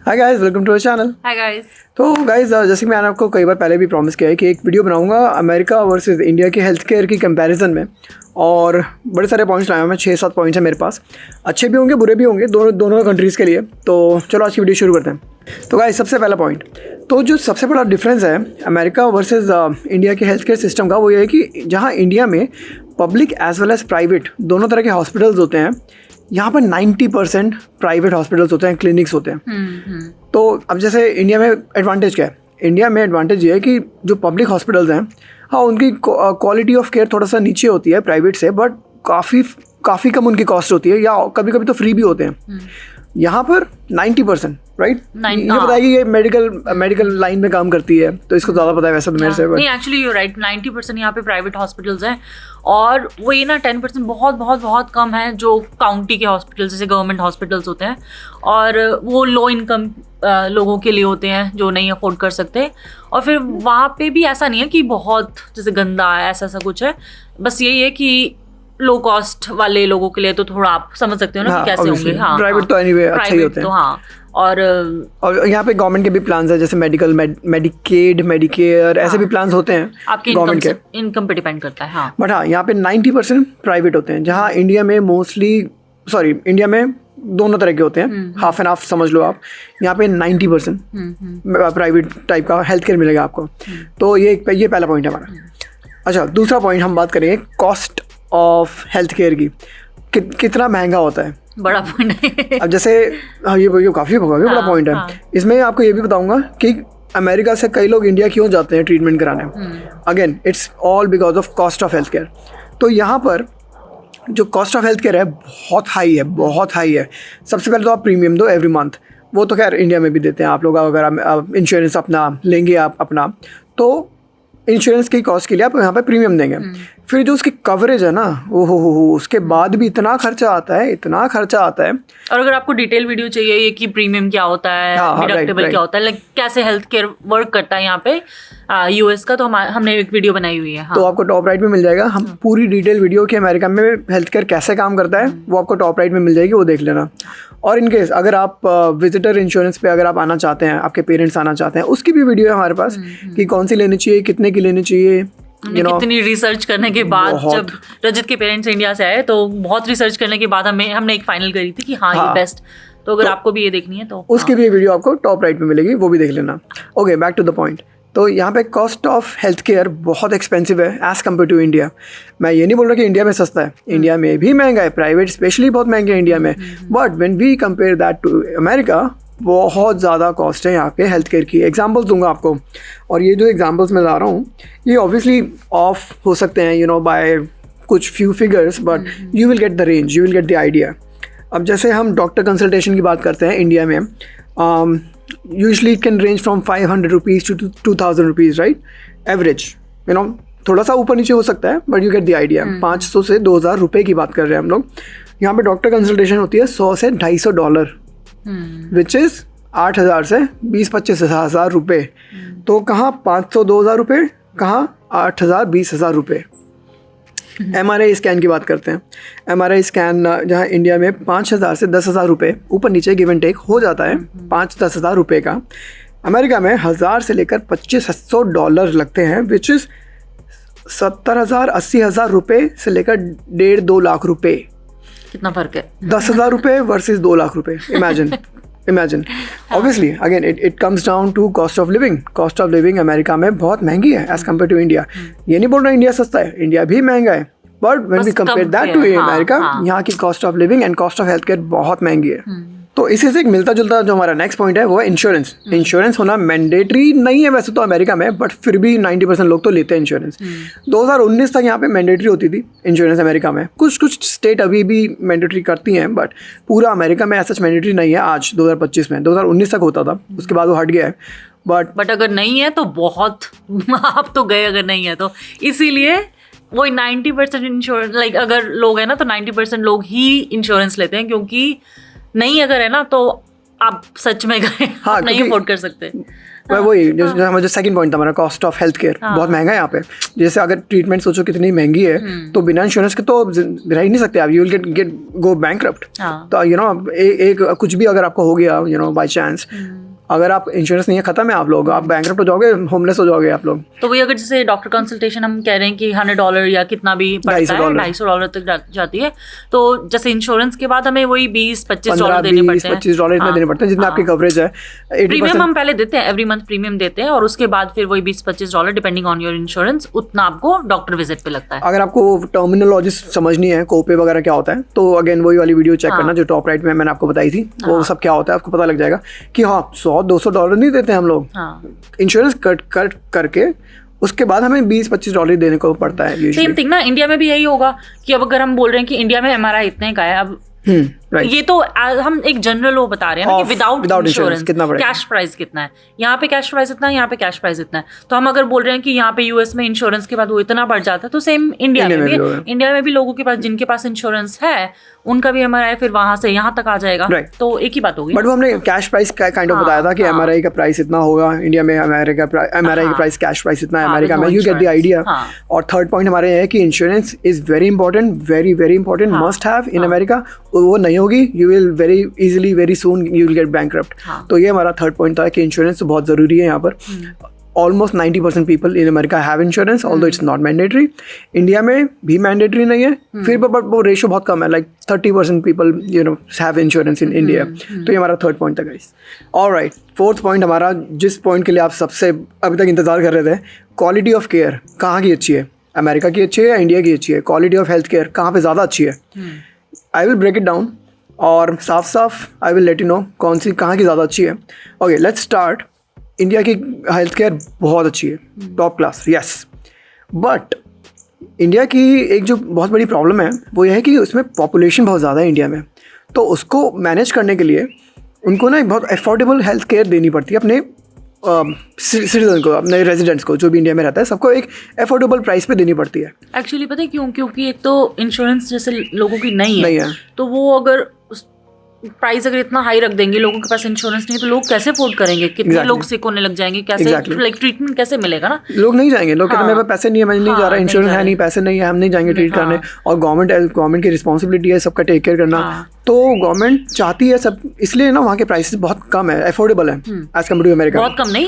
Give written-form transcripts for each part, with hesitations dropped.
Hi guys, welcome to our channel. Hi guys. तो guys, जैसे कि मैंने आपको कई बार पहले भी प्रॉमिस किया है कि एक वीडियो बनाऊंगा अमेरिका वर्सेस इंडिया के हेल्थ केयर की कंपैरिजन में, और बड़े सारे पॉइंट्स लाया हूं मैं। 6-7 पॉइंट्स हैं मेरे पास, अच्छे भी होंगे बुरे भी होंगे, दोनों कंट्रीज़ के लिए। तो चलो आज की वीडियो शुरू करते हैं। तो गाइस, सबसे पहला पॉइंट, तो जो सबसे बड़ा डिफरेंस है अमेरिका वर्सेस इंडिया के हेल्थ केयर सिस्टम का, वो ये है कि जहाँ इंडिया में public as well as private दोनों तरह के हॉस्पिटल्स होते हैं, यहाँ पर 90% प्राइवेट हॉस्पिटल्स होते हैं, क्लिनिक्स होते हैं। तो अब जैसे इंडिया में एडवांटेज क्या है? इंडिया में एडवांटेज ये है कि जो पब्लिक हॉस्पिटल्स हैं, हाँ, उनकी क्वालिटी ऑफ केयर थोड़ा सा नीचे होती है प्राइवेट से, बट काफ़ी कम उनकी कॉस्ट होती है, या कभी कभी तो फ्री भी होते हैं। यहाँ पर 90%, राइट? ये बताइए, ये मेडिकल लाइन में काम करती है, तो इसको ज़्यादा पता है वैसे तो मेरे से। नहीं, एक्चुअली यू राइट, 90% यहाँ पे प्राइवेट हॉस्पिटल्स हैं, और वो ये ना 10% बहुत बहुत बहुत कम है जो काउंटी के हॉस्पिटल्स जैसे गवर्नमेंट हॉस्पिटल्स होते हैं, और वो लो इनकम लोगों के लिए होते हैं जो नहीं अफोर्ड कर सकते। और फिर वहाँ पे भी ऐसा नहीं है कि बहुत जैसे गंदा है, ऐसा कुछ है, बस यही है कि लो कॉस्ट वाले लोगों के लिए तो थोड़ा आप समझ सकते हो ना, कि कैसे होंगे। हाँ, प्राइवेट तो एनीवे अच्छे ही होते हैं। तो हाँ, और यहाँ पे गवर्नमेंट के भी प्लान्स है, जैसे मेडिकेड, मेडिकेयर, ऐसे भी प्लान्स होते हैं आपकी इनकम पे डिपेंड करता है। हाँ, बट हाँ, यहाँ पे 90% प्राइवेट होते हैं, जहाँ इंडिया में इंडिया में दोनों तरह के होते हैं, हाफ एंड हाफ समझ लो आप। यहाँ पे 90% प्राइवेट टाइप का हेल्थ केयर मिलेगा आपको। तो ये पहला पॉइंट है हमारा। अच्छा, दूसरा पॉइंट हम बात करेंगे कॉस्ट ऑफ हेल्थ केयर की, कितना महंगा होता है। बड़ा पॉइंट है। अब जैसे ये काफ़ी बड़ा पॉइंट है। इसमें आपको ये भी बताऊंगा कि अमेरिका से कई लोग इंडिया क्यों जाते हैं ट्रीटमेंट कराने। Again, it's all because of cost of health care. तो यहाँ पर जो कॉस्ट ऑफ हेल्थ केयर है बहुत हाई है। सबसे पहले तो आप प्रीमियम दो एवरी मंथ, वो तो खैर इंडिया में भी देते हैं आप लोग। अगर आप इंश्योरेंस अपना लेंगे आप अपना, तो इंश्योरेंस की कॉस्ट के लिए आप यहाँ पे प्रीमियम देंगे। फिर जो उसकी कवरेज है ना, उसके बाद भी इतना खर्चा आता है। और अगर आपको डिटेल वीडियो चाहिए ये कि प्रीमियम क्या होता है, डिडक्टेबल क्या होता है, लाइक कैसे हेल्थ केयर वर्क करता है यहाँ पे यूएस का, तो हमने एक वीडियो बनाई हुई है। हाँ। तो आपको टॉप राइट में मिल जाएगा। हम पूरी डिटेल वीडियो की अमेरिका में हेल्थ केयर कैसे काम करता है वो आपको टॉप राइट में मिल जाएगी, वो देख लेना। और इनकेस अगर आप विजिटर इंश्योरेंस पे अगर आप आना चाहते हैं, आपके पेरेंट्स आना चाहते हैं, उसकी भी वीडियो है हमारे पास कि कौन सी लेनी चाहिए, कितने की लेनी चाहिए। कितनी रिसर्च करने के बाद, जब रजत के पेरेंट्स इंडिया से आए तो बहुत रिसर्च करने के बाद हमने एक फाइनल करी थी कि हाँ ये बेस्ट। तो अगर आपको भी ये देखनी है तो उसकी भी वीडियो आपको टॉप राइट में मिलेगी, वो भी देख लेना। Okay, back to the point. तो यहाँ पे कॉस्ट ऑफ हेल्थ केयर बहुत एक्सपेंसिव है एज़ कम्पेयर टू इंडिया। मैं ये नहीं बोल रहा कि इंडिया में सस्ता है, इंडिया में भी महंगा है, प्राइवेट स्पेशली बहुत महंगे हैं इंडिया में। But when we compare that to America, बहुत ज़्यादा कॉस्ट है यहाँ पे हेल्थ केयर की। एग्जांपल्स दूंगा आपको, और ये जो एग्जांपल्स मैं ला रहा हूँ ये ऑब्वियसली ऑफ हो सकते हैं बाय कुछ few figures, but you will get the range, you will get the idea. अब जैसे हम डॉक्टर कंसल्टेशन की बात करते हैं इंडिया में, usually it can range from 500 rupees to 2000 rupees, right? Average, थोड़ा सा ऊपर नीचे हो सकता है, but you get the idea। 500 से 2000 रुपये की बात कर रहे हैं हम लोग। यहाँ पे डॉक्टर कंसल्टेशन होती है 100 से $250, विच इज़ 8000 से 20-25 हज़ार रुपये। तो कहाँ 500-2000 रुपये, कहाँ 8000-20 हज़ार रुपये। MRI स्कैन की बात करते हैं। MRI स्कैन जहाँ इंडिया में 5000 से 10,000 रुपये, ऊपर नीचे गिव एंड टेक हो जाता है 5-10 हज़ार रुपये का। अमेरिका में 1000 से लेकर $2500 लगते हैं, विच इज़ 70,000-80,000 रुपये से लेकर 1.5-2 लाख रुपये। कितना फ़र्क है? 10,000 रुपये वर्सेस 2 लाख रुपये। Imagine obviously again it comes down to cost of living. Cost of living America में बहुत महंगी है एज कम्पेयर टू इंडिया। ये नहीं बोल रहा इंडिया सस्ता है, इंडिया भी महंगा है, but when we compare that to America, यहाँ की cost of living and cost of health care बहुत महंगी है। तो इसी से एक मिलता जुलता जो हमारा नेक्स्ट पॉइंट है वो है इंश्योरेंस। इंश्योरेंस होना मैंडेटरी नहीं है वैसे तो अमेरिका में, बट फिर भी 90% लोग तो लेते हैं इंश्योरेंस। 2019 तक यहाँ पे मैंडेटरी होती थी इंश्योरेंस अमेरिका में। कुछ स्टेट अभी भी मैंडेटरी करती हैं, बट पूरा अमेरिका में ऐसा मैंडेटरी नहीं है आज 2025 में। 2019 तक होता था, उसके बाद वो हट गया है। बट अगर नहीं है तो बहुत आप तो गए, अगर नहीं है तो इसीलिए वही 90% इंश्योरेंस, लाइक अगर लोग हैं ना तो 90% लोग ही इंश्योरेंस लेते हैं, क्योंकि नहीं अगर है ना तो आप सच में गए, हाँ, आप नहीं क्योंकि- अफोर्ड कर सकते। वही जो सेकंड पॉइंट था हमारा, कॉस्ट ऑफ हेल्थ केयर बहुत महंगा है यहाँ पे। जैसे अगर ट्रीटमेंट सोचो कितनी महंगी है, तो बिना इंश्योरेंस के तो रह ही नहीं सकते आप, you will get go bankrupt. हाँ। तो यू नो एक कुछ भी अगर आपको हो गया, यू नो बाय चांस, अगर आप इंश्योरेंस नहीं है, खत्म है आप लोग, आप बैंकरप्ट हो जाओगे, होमलेस हो जाओगे आप लोग। तो वही अगर जैसे डॉक्टर कंसल्टेशन हम कह रहे हैं कि $100 या कितना भी पड़ता है, $250 तक जाती है, तो जैसे इंश्योरेंस के बाद हमें वही $20-25 देने पड़ते हैं, $25 इतने देने पड़ते हैं जितना आपकी कवरेज है। प्रीमियम हम पहले देते हैं, एवरी मंथ प्रीमियम देते हैं, और उसके बाद फिर वही $20-25 डिपेंडिंग ऑन योर इंश्योरेंस, उतना आपको डॉक्टर विजिट पे लगता है। अगर आपको टर्मिनोलॉजी समझनी है, कोपे वगैरह क्या होता है, तो अगेन वही वाली वीडियो चेक करना जो टॉप राइट में मैंने आपको बताई थी, वो सब क्या होता है आपको पता लग जाएगा कि हाँ $100-200 नहीं देते हम लोग, इंश्योरेंस कट करके उसके बाद हमें $20-25 देने को पड़ता है। सेम थिंग ना इंडिया में भी यही होगा कि अब अगर हम बोल रहे हैं कि इंडिया में MRI इतने का है, अब राइट, ये तो हम एक जनरल वो बता रहे हैं ना कि विदाउट इंश्योरेंस कितना पड़ेगा, कैश प्राइस कितना है, यहाँ पे कैश प्राइस इतना है, यहाँ पे कैश प्राइस इतना है। तो हम अगर बोल रहे हैं कि यहाँ पे यूएस में इंश्योरेंस के बाद वो इतना बढ़ जाता है, तो सेम इंडिया में भी इंडिया में भी लोगों के पास, जिनके पास इंश्योरेंस है, उनका भी MRI फिर वहां से यहाँ तक आ जाएगा, तो एक ही बात होगी। बट वो हमने कैश प्राइस काइंड ऑफ बताया था कि MRI का प्राइस इतना होगा इंडिया में, MRI का प्राइस कैश प्राइस इतना है अमेरिका में, यू गेट द आइडिया। और थर्ड पॉइंट हमारे है कि insurance is very important, very very important, must have in America. वो नहीं होगी, you will very easily, very soon you will get bankrupt. तो ये हमारा थर्ड पॉइंट था कि इंश्योरेंस बहुत ज़रूरी है यहाँ पर। Almost 90% people in America have insurance, although it's not mandatory. India में भी मैंडेटरी नहीं है, फिर बट वो रेशो बहुत कम है, like 30% people you know have insurance in India. तो ये हमारा थर्ड पॉइंट था गाइस। ऑलराइट, फोर्थ पॉइंट हमारा, जिस पॉइंट के लिए आप सबसे अभी तक इंतजार कर रहे थे, क्वालिटी ऑफ केयर कहाँ की अच्छी है, अमेरिका की अच्छी है या इंडिया की अच्छी है? क्वालिटी ऑफ हेल्थ केयर कहाँ पर ज़्यादा अच्छी है? I will break it down और साफ साफ I will let you know कौन सी कहाँ की ज़्यादा अच्छी है। Okay, let's start. इंडिया की हेल्थ केयर बहुत अच्छी है, top class, yes. But India की एक जो बहुत बड़ी प्रॉब्लम है वो ये है कि उसमें पॉपुलेशन बहुत ज़्यादा है इंडिया में, तो उसको मैनेज करने के लिए उनको ना एक बहुत अफोर्डेबल हेल्थ केयर देनी पड़ती है अपने सिटीजन को, अपने रेजिडेंट्स को, जो भी इंडिया में रहता है, सबको एक अफोर्डेबल प्राइस पे देनी पड़ती है। एक्चुअली पता है क्यों? क्योंकि एक तो इंश्योरेंस जैसे लोगों की नहीं है, तो वो अगर प्राइस अगर इतना हाई रख देंगे, लोगों के पास इंश्योरेंस नहीं, तो लोग कैसे अफोर्ड करेंगे? कितने लोग सिक होने लग जाएंगे, कैसे लाइक ट्रीटमेंट कैसे मिलेगा ना? लोग नहीं जाएंगे, लोग कहते हैं मेरे पास पैसे नहीं है, मैं नहीं जा रहा, इंश्योरेंस है नहीं, पैसे नहीं है, हम नहीं जाएंगे ट्रीट करने। और गवर्नमेंट की रिस्पॉन्सिबिलिटी है सबका टेक केयर करना, तो गवर्नमेंट चाहती है सब, इसलिए ना वहाँ के प्राइसेस बहुत कम है, अफोर्डेबल है एज कम्पेयर टू अमेरिका। बहुत कम नहीं,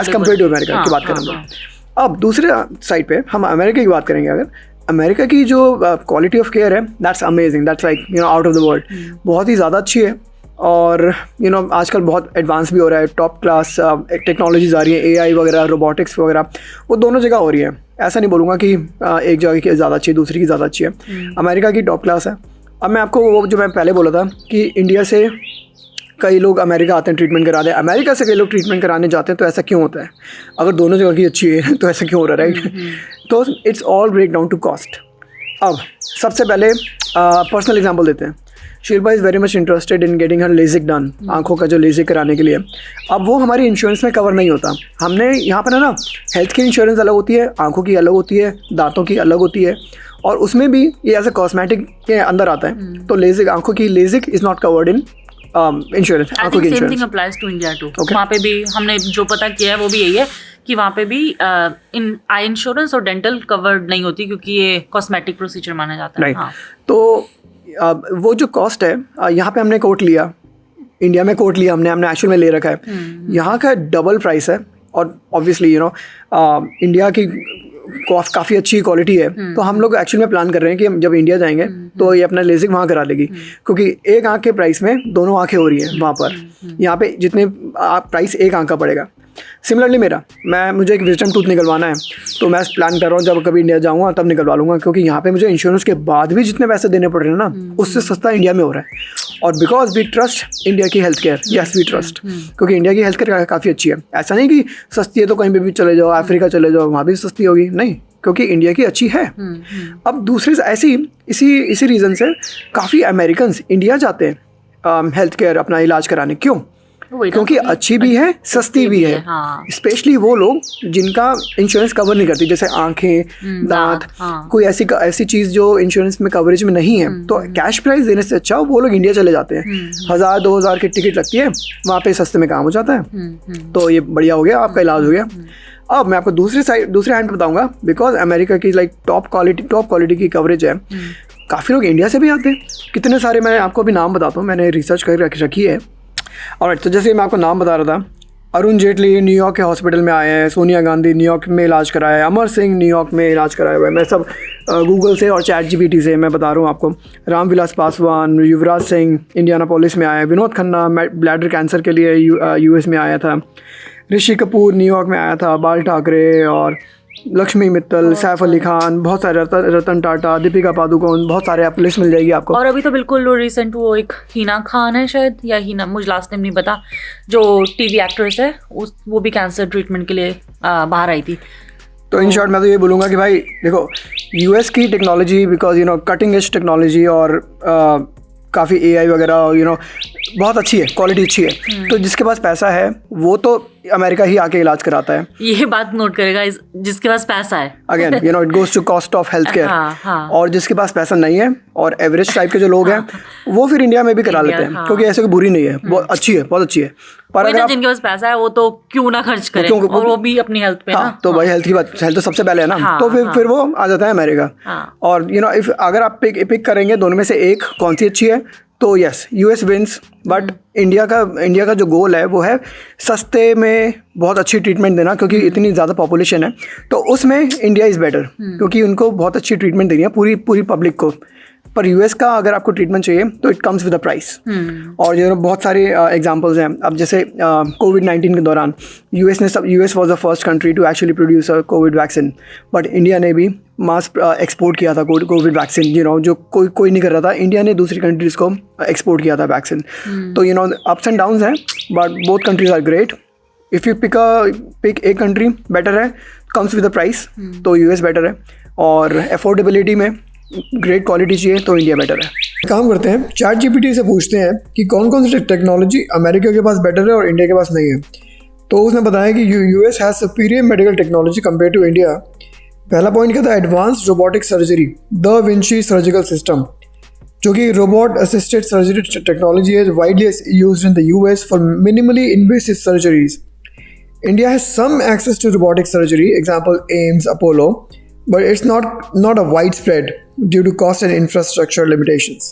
एज कम्पेयर टू अमेरिका की बात करें तो। अब दूसरे साइड पे हम अमेरिका की बात करेंगे, अगर अमेरिका की जो क्वालिटी ऑफ केयर है, that's amazing, that's like you know out of the world, बहुत ही ज़्यादा अच्छी है। और यू नो आजकल बहुत एडवांस भी हो रहा है, टॉप क्लास टेक्नोलॉजीज आ रही है, AI वगैरह, रोबोटिक्स वगैरह, वो दोनों जगह हो रही है। ऐसा नहीं बोलूँगा कि एक जगह की ज़्यादा अच्छी है, दूसरी की ज़्यादा अच्छी है। अमेरिका की टॉप क्लास है। अब मैं आपको वो जो मैं पहले बोला था कि इंडिया से कई लोग अमेरिका आते हैं ट्रीटमेंट कराने, अमेरिका से कई लोग ट्रीटमेंट कराने जाते हैं, तो ऐसा क्यों होता है? अगर दोनों जगह की अच्छी है तो ऐसा क्यों हो रहा है, राइट? तो it's all break down to cost. अब सबसे पहले पर्सनल एग्जाम्पल देते हैं। Shilpa is very much interested in getting her LASIK done, आंखों का जो लेजिक कराने के लिए। अब वो हमारी इंश्योरेंस में कवर नहीं होता। हमने यहाँ पर है ना, हेल्थ की इंश्योरेंस अलग होती है, आंखों की अलग होती है, दांतों की अलग होती है, और उसमें भी ये ऐसे कॉस्मेटिक के अंदर आता है। तो लेजिक, आंखों की LASIK is not covered in insurance, आंखों की insurance. Applies to India too. वहाँ पे भी हमने जो पता किया है वो भी यही है कि वहाँ पे भी इन आई इंश्योरेंस और डेंटल कवर्ड नहीं होती, क्योंकि ये कॉस्मेटिक प्रोसीजर माना जाता है। हाँ। तो वो जो कॉस्ट है, यहाँ पे हमने कोट लिया, इंडिया में कोट लिया हमने एक्चुअल में ले रखा है, यहाँ का डबल प्राइस है। और ऑब्वियसली यू नो इंडिया की काफ़ी अच्छी क्वालिटी है, तो हम लोग एक्चुअल में प्लान कर रहे हैं कि हम जब इंडिया जाएंगे तो ये अपना लेजिक वहाँ करा लेगी, क्योंकि एक आँख के प्राइस में दोनों आँखें हो रही हैं वहाँ पर। यहाँ पे जितने प्राइस एक आँख का पड़ेगा। सिमिलरली मुझे एक विजडम टूथ निकलवाना है, तो मैं प्लान कर रहा हूँ जब कभी इंडिया जाऊँगा तब निकलवा लूँगा, क्योंकि यहाँ पे मुझे इंश्योरेंस के बाद भी जितने पैसे देने पड़ रहे हैं ना, उससे सस्ता इंडिया में हो रहा है। और बिकॉज वी ट्रस्ट इंडिया की health care, yes we trust, क्योंकि इंडिया की हेल्थ केयर काफ़ी अच्छी है। ऐसा नहीं कि सस्ती है तो कहीं पर भी चले जाओ, अफ्रीका चले जाओ, वहाँ भी सस्ती होगी, नहीं, क्योंकि इंडिया की अच्छी है। अब दूसरे इसी रीज़न से काफ़ी अमेरिकन्स इंडिया जाते हैं हेल्थ केयर अपना इलाज कराने। क्यों? वही ना, क्योंकि अच्छी भी है, सस्ती भी है। हाँ। स्पेशली वो लोग जिनका इंश्योरेंस कवर नहीं करती, जैसे आंखें, दांत, कोई ऐसी चीज़ जो इंश्योरेंस में कवरेज में नहीं है, तो कैश प्राइस देने से अच्छा वो लोग इंडिया चले जाते हैं। 1000-2000 की टिकट लगती है, वहाँ पे सस्ते में काम हो जाता है। तो ये बढ़िया हो गया, आपका इलाज हो गया। अब मैं आपको दूसरे हैंड पे बताऊंगा, बिकॉज अमेरिका की लाइक टॉप क्वालिटी की कवरेज है। काफ़ी लोग इंडिया से भी आते हैं, कितने सारे, मैं आपको अभी नाम बताता हूँ, मैंने रिसर्च कर रखी है। और तो जैसे मैं आपको नाम बता रहा था, अरुण जेटली न्यूयॉर्क के हॉस्पिटल में आए हैं, सोनिया गांधी न्यूयॉर्क में इलाज कराया है, अमर सिंह न्यूयॉर्क में इलाज कराया हुआ है। मैं सब गूगल से और ChatGPT से मैं बता रहा हूँ आपको। रामविलास पासवान, युवराज सिंह इंडियानापोलिस में आया है, विनोद खन्ना ब्लैडर कैंसर के लिए US में आया था, ऋषि कपूर न्यूयॉर्क में आया था, बाल ठाकरे और लक्ष्मी मित्तल, सैफ अली खान, बहुत सारे, रतन टाटा, दीपिका पादुकोण, बहुत सारे आप लिस्ट मिल जाएगी आपको। और अभी तो बिल्कुल रिसेंट वो एक हिना खान है शायद, या हिना, मुझे लास्ट नेम नहीं पता, जो TV एक्ट्रेस है, वो भी कैंसर ट्रीटमेंट के लिए बाहर आई थी। तो इन शॉर्ट मैं तो ये बोलूँगा कि भाई देखो, US की technology, because cutting edge technology और काफ़ी AI वगैरह बहुत अच्छी है, क्वालिटी अच्छी है। तो जिसके पास पैसा है वो तो अमेरिका ही आके इलाज कराता है। ये बात नोट करेगा, जिसके पास पैसा है। Again it goes to cost of health care. और जिसके पास पैसा नहीं है और एवरेज टाइप के जो लोग हैं वो फिर इंडिया में भी करा लेते हैं, क्योंकि ऐसे कोई बुरी नहीं है, बहुत अच्छी है, बहुत अच्छी है। पर अगर जिनके पास पैसा है वो तो क्यों ना खर्च करें, और वो भी अपनी हेल्थ पे। हाँ, तो भाई हेल्थ की बात, हेल्थ तो सबसे पहले है ना। तो फिर वो आ जाता है अमेरिका। और इफ अगर आप पिक करेंगे दोनों में से एक कौन सी अच्छी है, तो yes US wins. But India का जो गोल है वो है सस्ते में बहुत अच्छी ट्रीटमेंट देना, क्योंकि इतनी ज़्यादा पॉपुलेशन है। तो उसमें इंडिया इज़ बेटर, क्योंकि उनको बहुत अच्छी ट्रीटमेंट देनी है पूरी पब्लिक को। पर US का अगर आपको ट्रीटमेंट चाहिए तो it comes with a price. और बहुत सारे एग्जांपल्स हैं। अब जैसे COVID-19 के दौरान US was the first country to actually produce a covid vaccine, but India ने भी मास एक्सपोर्ट किया था कोविड वैक्सीन। जो कोई नहीं कर रहा था, इंडिया ने दूसरी कंट्रीज़ को एक्सपोर्ट किया था वैक्सीन। तो अप्स एंड डाउन्स हैं, but both countries are great. If you pick एक कंट्री बेटर है, कम्स विद अ प्राइस, तो US बेटर है। और अफोर्डेबिलिटी में ग्रेट क्वालिटी चाहिए तो इंडिया बेटर है। काम करते हैं, ChatGPT से पूछते हैं कि कौन कौन सी टेक्नोलॉजी अमेरिका के पास बेटर है और इंडिया के पास नहीं है। तो उसने बताया कि US has superior medical technology compare to India. पहला पॉइंट क्या था, advanced robotic surgery, da Vinci surgical system, जो कि रोबोट असिस्टेड सर्जरी टेक्नोलॉजी है, widely used in the US for minimally invasive surgeries. India has some access to robotic surgery, example AIMS, Apollo, but it's not a widespread due to cost and infrastructure limitations.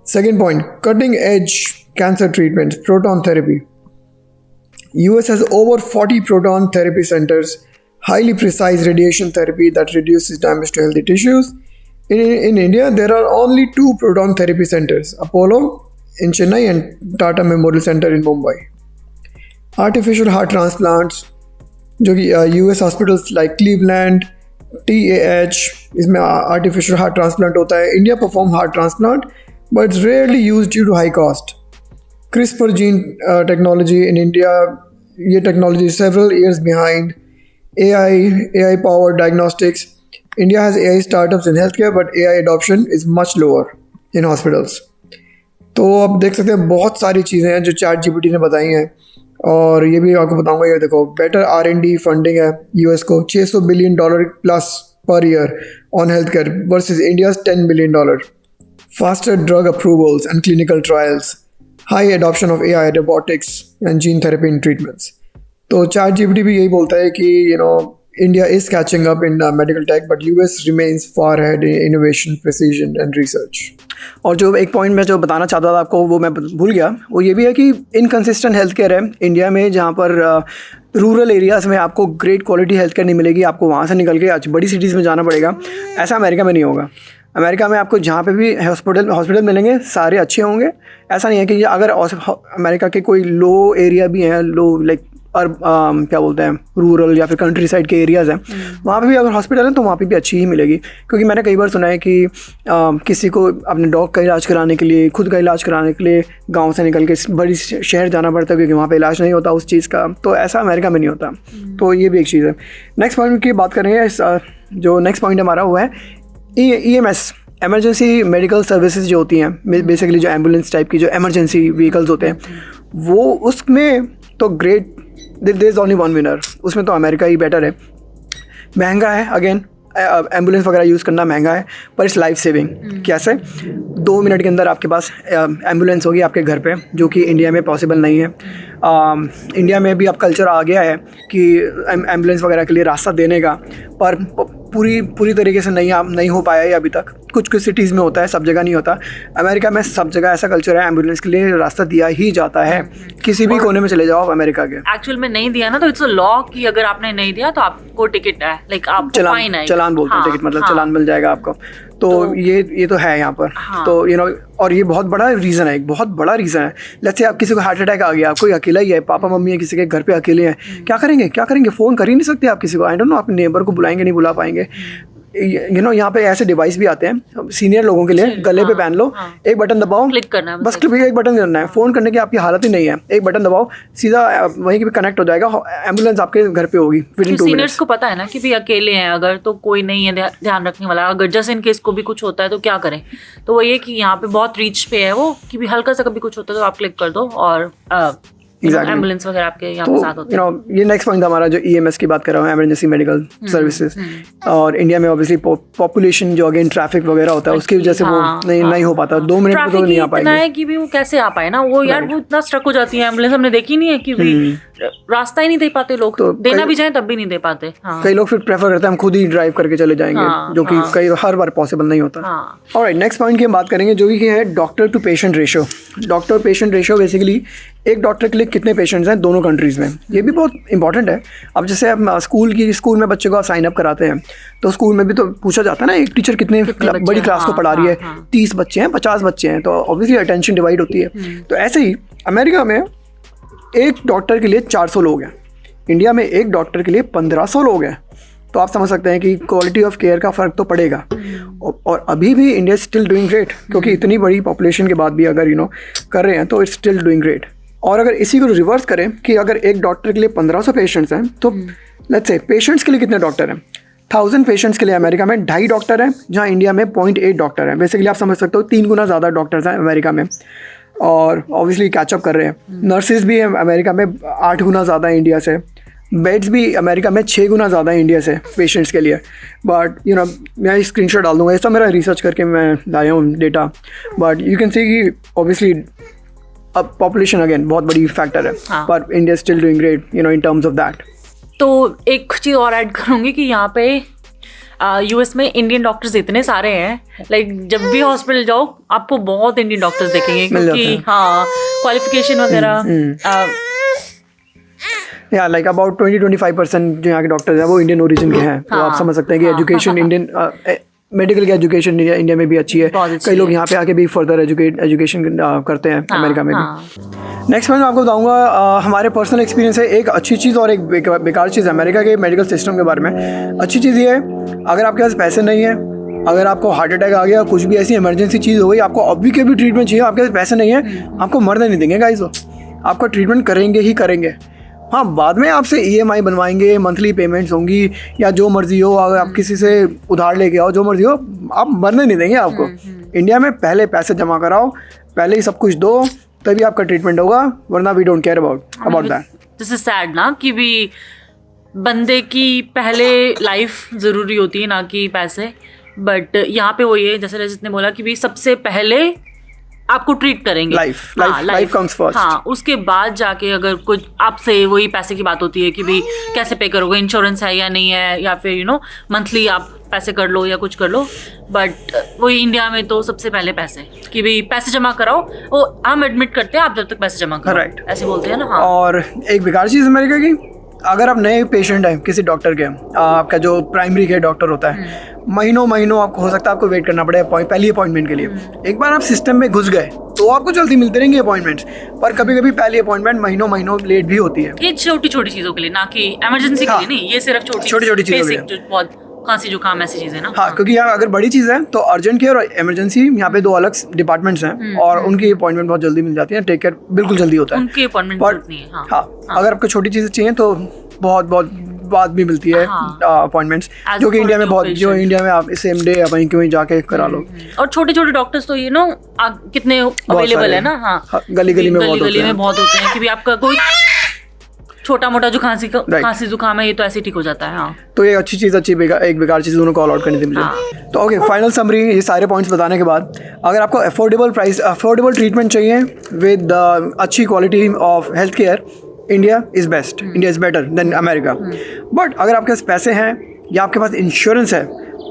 Second point, cutting edge cancer treatments, proton therapy. US has over 40 proton therapy centers, highly precise radiation therapy that reduces damage to healthy tissues. In India, there are only 2 proton therapy centers, Apollo in Chennai and Tata Memorial Center in Mumbai. Artificial heart transplants, जो कि US hospitals like Cleveland, TAH, इसमें artificial heart transplant होता है। India perform heart transplant but it's rarely used due to high cost. CRISPR gene technology in India, ये technology several years behind. AI powered diagnostics, India has AI startups in healthcare but AI adoption is much lower in hospitals. तो आप देख सकते हैं बहुत सारी चीज़ें हैं जो ChatGPT ने बताई हैं। और ये भी आपको बताऊंगा, ये देखो, बेटर R&D फंडिंग है US को, $600 billion plus per year on health care versus India $10 billion. Faster drug approvals and clinical trials, high adoption of AI, robotics and gene therapy in treatments. तो ChatGPT भी यही बोलता है कि India is catching up in medical tech, but US remains far ahead in innovation, precision and research. और जो एक point मैं जो बताना चाहता था आपको, वो मैं भूल गया, वो ये भी है कि इनकन्सिस्टेंट हेल्थ केयर है इंडिया में, जहाँ पर रूरल एरियाज़ में आपको ग्रेट क्वालिटी हेल्थ केयर नहीं मिलेगी, आपको वहाँ से निकल के बड़ी सिटीज़ में जाना पड़ेगा। ऐसा अमेरिका में नहीं होगा। अमेरिका में आपको जहाँ पे भी हॉस्पिटल मिलेंगे सारे अच्छे होंगे। ऐसा नहीं है कि अगर अमेरिका के कोई लो एरिया भी हैं, लो लाइक क्या बोलते हैं, रूरल या फिर कंट्री साइड के एरियाज़ हैं, वहाँ पे भी अगर हॉस्पिटल है तो वहाँ पे भी अच्छी ही मिलेगी। क्योंकि मैंने कई बार सुना है कि किसी को अपने डॉग का इलाज कराने के लिए, खुद का इलाज कराने के लिए गांव से निकल के बड़ी शहर जाना पड़ता है, क्योंकि वहाँ पे इलाज नहीं होता उस चीज़ का। तो ऐसा अमेरिका में नहीं होता। तो ये भी एक चीज़ है। नेक्स्ट पॉइंट की बात करेंगे, जो नेक्स्ट पॉइंट हमारा वो है EMS, एमरजेंसी मेडिकल सर्विसेज जो होती हैं, बेसिकली जो एम्बुलेंस टाइप की जो एमरजेंसी व्हीकल्स होते हैं, वो उसमें तो great, there is only one winner, उसमें तो अमेरिका ही बेटर है। महंगा है अगेन, एम्बुलेंस वगैरह यूज़ करना महंगा है, पर इट्स लाइफ सेविंग। कैसे? 2 मिनट के अंदर आपके पास एम्बुलेंस होगी आपके घर पे, जो कि इंडिया में पॉसिबल नहीं है। इंडिया में भी अब कल्चर आ गया है कि एम्बुलेंस वगैरह के लिए रास्ता देने का, पर पूरी तरीके से नहीं हो पाया है अभी तक। कुछ सिटीज़ में होता है, सब जगह नहीं होता। अमेरिका में सब जगह ऐसा कल्चर है, एम्बुलेंस के लिए रास्ता दिया ही जाता है। किसी भी कोने में चले जाओ आप अमेरिका के। एक्चुअल में नहीं दिया ना, तो इट्स अ लॉ कि अगर आपने नहीं दिया तो आपको टिकट है, लाइक आपको फाइन है, चलान बोलते हैं टिकट, मतलब चलान मिल जाएगा आपको। तो ये तो है यहाँ पर। तो यू नो, और ये बहुत बड़ा रीज़न है, एक बहुत बड़ा रीज़न है। लेट्स से आप किसी को हार्ट अटैक आ गया, कोई अकेला ही है, पापा मम्मी है किसी के घर पे अकेले हैं, क्या करेंगे? फ़ोन कर ही नहीं सकते आप किसी को। आई डोंट नो, आप नेबर को बुलाएंगे, नहीं बुला पाएंगे। यू नो, यहाँ पे ऐसे डिवाइस भी आते हैं सीनियर लोगों के लिए, गले पे पहन लो, एक बटन दबाओ, क्लिक करना है, बस एक बटन करना है। फ़ोन करने की आपकी हालत ही नहीं है, एक बटन दबाओ, सीधा वहीं पे कनेक्ट हो जाएगा, एम्बुलेंस आपके घर पे होगी विदिन 2 मिनट्स। सीनियर्स को पता है ना कि भी अकेले हैं, अगर तो कोई नहीं है ध्यान रखने वाला, अगर जस्ट इन केस को भी कुछ होता है तो क्या करें। तो वो ये कि यहाँ पे बहुत रीच पे है वो, कि भी हल्का सा कभी कुछ होता है तो आप क्लिक कर दो और एम्बुलेंस वगैरह आपके यहाँ पे साथ होते हैं। ये नेक्स्ट पॉइंट हमारा जो EMS की बात कर रहा हूँ, इमरजेंसी मेडिकल सर्विसेज। और इंडिया में ऑब्वियसली पॉपुलेशन जो अगेन ट्रैफिक वगैरह होता है, उसकी वजह से वो नहीं हो पाता। 2 मिनट में तो नहीं आ पाएगी। है कि भी वो कैसे आ पाए ना, वो यार वो इतना स्ट्रक हो जाती है एम्बुलेंस, हमने देखी नहीं है कि भी रास्ता ही नहीं दे पाते लोग, तो देना भी चाहे तब भी नहीं दे पाते। कई लोग फिर प्रेफर करते हैं हम खुद ही ड्राइव करके चले जाएंगे, जो कि हर बार पॉसिबल नहीं होता। ऑलराइट, नेक्स्ट पॉइंट की हम बात करेंगे, जो कि है doctor to patient ratio. Doctor patient ratio basically एक डॉक्टर के लिए कितने पेशेंट्स हैं दोनों कंट्रीज़ में, ये भी बहुत इंपॉर्टेंट है। अब जैसे आप स्कूल में बच्चे को साइन अप कराते हैं, तो स्कूल में भी तो पूछा जाता है ना, एक टीचर कितने बड़ी क्लास को पढ़ा रही है, 30 बच्चे हैं, 50 बच्चे हैं, तो ऑब्वियसली अटेंशन डिवाइड होती है। तो ऐसे ही अमेरिका में एक डॉक्टर के लिए 400 लोग हैं, इंडिया में एक डॉक्टर के लिए 1500 लोग हैं। तो आप समझ सकते हैं कि क्वालिटी ऑफ केयर का फ़र्क तो पड़ेगा। और अभी भी इंडिया स्टिल डूइंग ग्रेट, क्योंकि इतनी बड़ी पॉपुलेशन के बाद भी अगर कर रहे हैं तो इट्स स्टिल डूइंग ग्रेट। और अगर इसी को रिवर्स करें कि अगर एक डॉक्टर के लिए 1500 पेशेंट्स हैं, तो लेट्स से पेशेंट्स के लिए कितने डॉक्टर हैं? 1000 पेशेंट्स के लिए अमेरिका में 2.5 डॉक्टर हैं, जहाँ इंडिया में 0.8 डॉक्टर हैं। बेसिकली आप समझ सकते हो 3 गुना ज़्यादा डॉक्टर्स हैं अमेरिका में, और ऑब्वियसली कैचअप कर रहे हैं। नर्सेज भी हैं अमेरिका में 8 गुना ज़्यादा है इंडिया से। बेड्स भी अमेरिका में 6 गुना ज़्यादा है इंडिया से पेशेंट्स के लिए। बट मैं स्क्रीनशॉट डाल दूँगा, ये सब मेरा रिसर्च करके मैं लाया हूँ data. But you can see कि ऑब्वियसली अब पॉपुलेशन अगेन बहुत बड़ी फैक्टर है, पर India still doing great in terms of that. तो एक चीज़ और ऐड करूँगी कि यहाँ पे US में इंडियन डॉक्टर्स इतने सारे हैं, लाइक जब भी हॉस्पिटल जाओ आपको बहुत इंडियन डॉक्टर्स देखेंगे, क्योंकि क्वालिफिकेशन वगैरह लाइक अबाउट 20-25% जो यहाँ के डॉक्टर्स हैं वो इंडियन ओरिजिन के हैं। तो आप समझ सकते हैं कि एजुकेशन इंडियन मेडिकल की एजुकेशन इंडिया में भी अच्छी है। कई लोग यहाँ पे आके भी फर्दर एजुकेशन करते हैं अमेरिका में भी। नेक्स्ट मैं आपको बताऊंगा हमारे पर्सनल एक्सपीरियंस से एक अच्छी चीज़ और एक बेकार चीज़ अमेरिका के मेडिकल सिस्टम के बारे में। अच्छी चीज़ ये है, अगर आपके पास पैसे नहीं है, अगर आपको हार्ट अटैक आ गया, कुछ भी ऐसी इमरजेंसी चीज़ हो गई, आपको अभी के भी ट्रीटमेंट चाहिए, आपके पास पैसे नहीं है, आपको मरने नहीं देंगे गाइस, आपका ट्रीटमेंट करेंगे ही करेंगे। हाँ, बाद में आपसे EMI बनवाएंगे, मंथली पेमेंट्स होंगी, या जो मर्जी हो, अगर आप किसी से उधार लेके आओ, जो मर्जी हो, आप मरने नहीं देंगे आपको। इंडिया में पहले पैसे जमा कराओ, पहले ही सब कुछ दो, तभी आपका ट्रीटमेंट होगा, वरना we don't care about that. This is sad ना, कि भी बंदे की पहले लाइफ ज़रूरी होती है, ना कि पैसे। बट यहाँ पे वही है, जैसे रजित ने बोला कि भी सबसे पहले आपको ट्रीट करेंगे, लाइफ कम्स फर्स्ट। हाँ, उसके बाद जाके अगर कुछ आपसे वही पैसे की बात होती है कि भाई कैसे पे करोगे, इंश्योरेंस है या नहीं है, या फिर मंथली आप पैसे कर लो या कुछ कर लो। बट वही इंडिया में तो सबसे पहले पैसे, कि भाई पैसे जमा कराओ, वो हम एडमिट करते हैं, आप जब तक पैसे जमा करो, ऐसे बोलते हैं ना। हाँ। और एक बेकार चीज़ अमेरिका की, अगर आप नए पेशेंट हैं किसी डॉक्टर के, आपका जो प्राइमरी केयर डॉक्टर होता है, महीनों आपको हो सकता है आपको वेट करना पड़े पहली अपॉइंटमेंट के लिए। एक बार आप सिस्टम में घुस गए तो आपको जल्दी मिलते रहेंगे अपॉइंटमेंट्स, पर कभी कभी पहली अपॉइंटमेंट महीनों लेट भी होती है। ये छोटी चीज़ों के लिए, ना कि इमरजेंसी के लिए नहीं, ये सिर्फ छोटी चीज़ों के लिए, बहुत खांसी जुकाम ऐसी चीज़ें ना। हाँ, क्योंकि यहाँ अगर बड़ी चीज़ है तो अर्जेंट केयर और इमरजेंसी, यहाँ पे 2 अलग डिपार्टमेंट्स हैं, और उनकी अपॉइंटमेंट बहुत जल्दी मिल जाती है। टेक केयर बिल्कुल जल्दी होता है, उनकी अपॉइंटमेंट नहीं है। हाँ, अगर आपको छोटी चीज़ें चाहिए तो बहुत बाद भी मिलती है हाँ। अपॉइंटमेंट्स, As जो कि for इंडिया में new बहुत, जो patient. इंडिया में आप सेम डे वहीं के वहीं जाके करा लो। और छोटे छोटे डॉक्टर्स तो कितने अवेलेबल सारे है ना। हाँ, हाँ, गली-गली में बहुत होते हैं। बहुत होते हैं कि भी आपका कोई छोटा मोटा जो खांसी जुकाम है ये तो ऐसे ठीक हो जाता है। हाँ, तो ये अच्छी चीज़, एक बेकार चीज़ दोनों कॉल आउट करनी थी मुझे। हाँ। तो ओके, फाइनल समरी, ये सारे पॉइंट्स बताने के बाद, अगर आपको अफोर्डेबल ट्रीटमेंट चाहिए विद अच्छी quality of health care, India is best, India is better than America. But अगर आपके पास पैसे हैं या आपके पास इंश्योरेंस है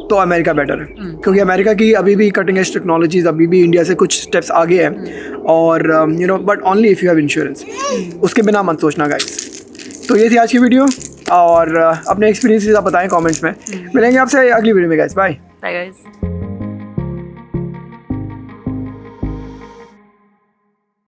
तो अमेरिका बेटर है, क्योंकि अमेरिका की अभी भी कटिंग एज टेक्नोलॉजीज अभी भी इंडिया से कुछ स्टेप्स आगे है। और but only if you have insurance, उसके बिना मत सोचना गाइस। तो ये थी आज की वीडियो, और अपने एक्सपीरियंसेस आप बताएं कमेंट्स में। मिलेंगे आपसे अगली वीडियो में गाइस, बाय। गाइस।